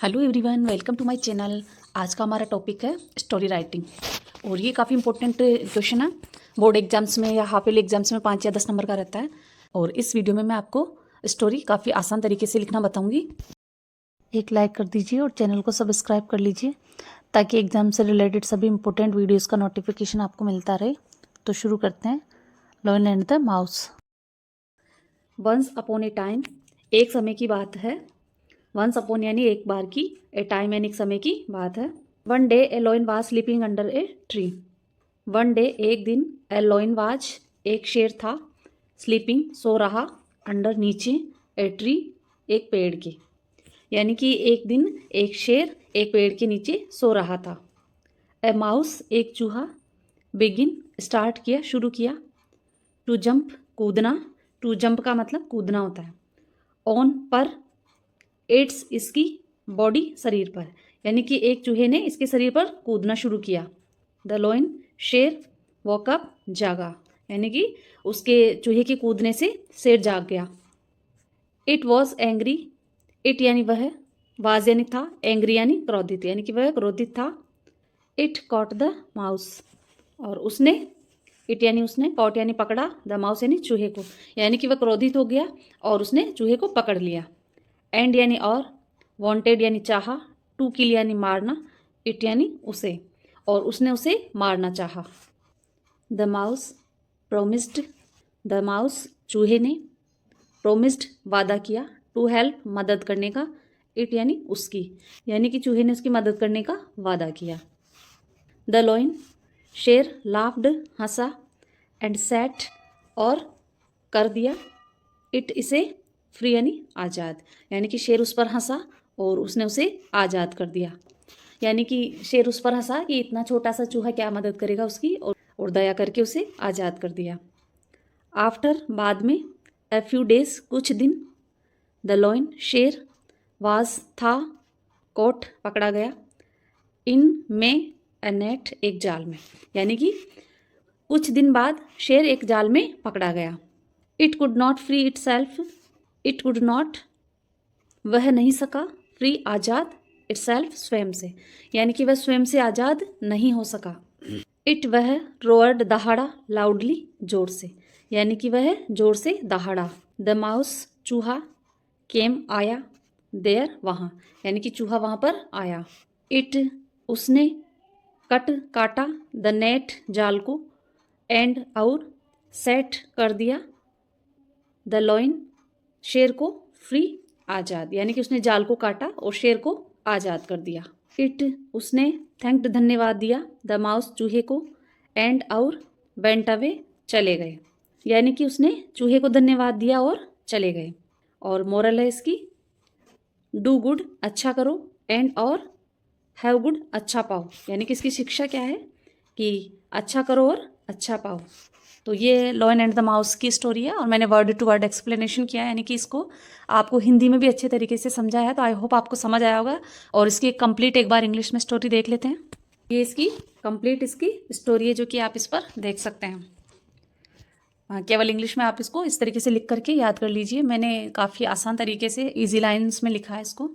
Hello everyone, welcome to my channel. आज का हमारा टॉपिक है स्टोरी राइटिंग और ये काफ़ी इंपॉर्टेंट क्वेश्चन है। बोर्ड एग्जाम्स में या हाफ ईयरली एग्जाम्स में 5 या 10 नंबर का रहता है। और इस वीडियो में मैं आपको स्टोरी काफ़ी आसान तरीके से लिखना बताऊंगी। एक लाइक कर दीजिए और चैनल को सब्सक्राइब कर लीजिए ताकि एग्जाम से रिलेटेड सभी इंपॉर्टेंट वीडियोज़ का नोटिफिकेशन आपको मिलता रहे। तो शुरू करते हैं। Lion and the mouse. Once upon a time, एक समय की बात है। वंस अपॉन यानी एक बार की, ए टाइम यानी एक समय की बात है। One day A lion was sleeping under a tree. One day एक दिन, ए लॉयन वाज एक शेर था, स्लीपिंग सो रहा, अंडर नीचे, ए ट्री एक पेड़ के। यानी कि एक दिन एक शेर एक पेड़ के नीचे सो रहा था। ए माउस एक चूहा, बिगिन स्टार्ट किया शुरू किया, टू जंप कूदना, टू जंप का मतलब कूदना होता है। ऑन पर, इट्स इसकी बॉडी शरीर पर, यानी कि एक चूहे ने इसके शरीर पर कूदना शुरू किया। द लॉयन शेर वॉकअप जागा, यानी कि उसके चूहे के कूदने से शेर जाग गया। इट वॉज एंग्री, इट यानी वह, वाज यानी था, एंग्री यानी क्रोधित, यानी कि वह क्रोधित था। इट कॉट द माउस, और उसने, इट यानी उसने, कॉट यानी पकड़ा, द माउस यानी चूहे को, यानी कि वह क्रोधित हो गया और उसने चूहे को पकड़ लिया। एंड यानी और, वांटेड यानी चाहा, टू किल यानी मारना, इट यानी उसे, और उसने उसे मारना चाहा। The mouse promised, the mouse चूहे ने, प्रोमिस्ड वादा किया, टू हेल्प मदद करने का, इट यानी उसकी, यानी कि चूहे ने उसकी मदद करने का वादा किया। द लॉयन शेर लाफ्ड हंसा, एंड सेट और कर दिया, इट इसे फ्री यानी आज़ाद, यानी कि शेर उस पर हंसा और उसने उसे आज़ाद कर दिया। यानी कि शेर उस पर हंसा कि इतना छोटा सा चूहा क्या मदद करेगा उसकी, और दया करके उसे आज़ाद कर दिया। आफ्टर बाद में, ए फ्यू डेज कुछ दिन, द लॉयन शेर वाज था, कोट पकड़ा गया, इन में ए नेट एक जाल में, यानी कि कुछ दिन बाद शेर एक जाल में पकड़ा गया। It could not free it self, it could not वह नहीं सका, फ्री आज़ाद, इट सेल्फ स्वयं से, यानी कि वह स्वयं से आज़ाद नहीं हो सका। इट वह रोअर्ड दहाड़ा, लाउडली जोर से, यानी कि वह जोर से दहाड़ा। द माउस चूहा, केम आया, देयर वहाँ, यानी कि चूहा वहाँ पर आया। इट उसने, कट काटा, द नेट जाल को, एंड और सेट कर दिया, द लॉयन शेर को, फ्री आज़ाद, यानी कि उसने जाल को काटा और शेर को आज़ाद कर दिया। इट उसने थैंक्ड धन्यवाद दिया, द माउस चूहे को, एंड और वेंट अवे चले गए, यानी कि उसने चूहे को धन्यवाद दिया और चले गए। और मोरल है इसकी, डू गुड अच्छा करो, एंड और हैव गुड अच्छा पाओ, यानी कि इसकी शिक्षा क्या है कि अच्छा करो और अच्छा पाओ। तो ये लॉयन एंड द माउस की स्टोरी है और मैंने वर्ड टू वर्ड एक्सप्लेनेशन किया है, यानी कि इसको आपको हिंदी में भी अच्छे तरीके से समझाया है। तो आई होप आपको समझ आया होगा। और इसकी कंप्लीट एक बार इंग्लिश में स्टोरी देख लेते हैं। ये इसकी कंप्लीट इसकी स्टोरी है जो कि आप इस पर देख सकते हैं। केवल इंग्लिश में आप इसको इस तरीके से लिख करके याद कर लीजिए। मैंने काफ़ी आसान तरीके से ईजी लाइन्स में लिखा है इसको।